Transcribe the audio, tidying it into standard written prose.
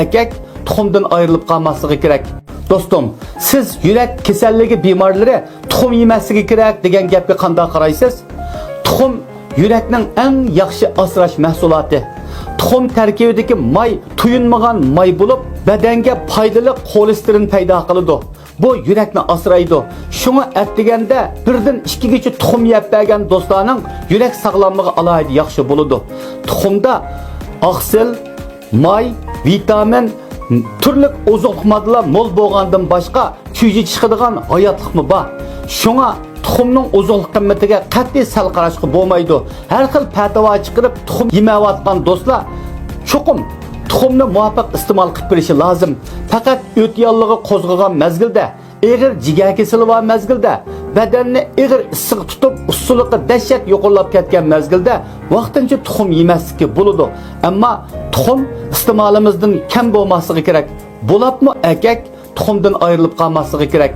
erkek tuxumdan ayrılıp kalmaslığı gerek. Dostum, siz yürek keselligi bemorlari tuxum yemasligi kerak degan gapga qanday qaraysiz? Tuxum yürekning eng yaxshi asrash mahsuloti. Tuxum tarkibidagi may tuyunmagan may bo'lib, badanga foydali xolesterin paydo qiladi. Bu yurakni asraydi. Shunga atdiganda birdan 2 gacha tuxum yeb bergan do'stlarning yurak sog'lomligi alohida yaxshi bo'ladi. Tuxumda oqsil, may, vitamin, turli ozuq moddalar mo'l bo'lgandan boshqa kuyji chiqadigan hayotlikmi bor. Shunga tuxumning ozuqlik qimmatiga qat'iy sal qarashga bo'lmaydi. Har xil fatvo chiqarib tuxum yemayotgan do'stlar chuqum tuxumni muvaffaq iste'mol qilib berishi lozim. Faqat o't yollig'i qo'zg'agan mezgilda, ig'ir jigar kasali va mezgilda, badanni ig'ir issiq tutib, usulliqi dahshat yo'qolib ketgan mezgilda vaqtincha tuxum yemaslikka bo'ladi. Ammo tuxum iste'molimizdan kam bo'lmasligi kerak. Bo'lapmi erkak tuxumdan ayrilib qolmasligi kerak.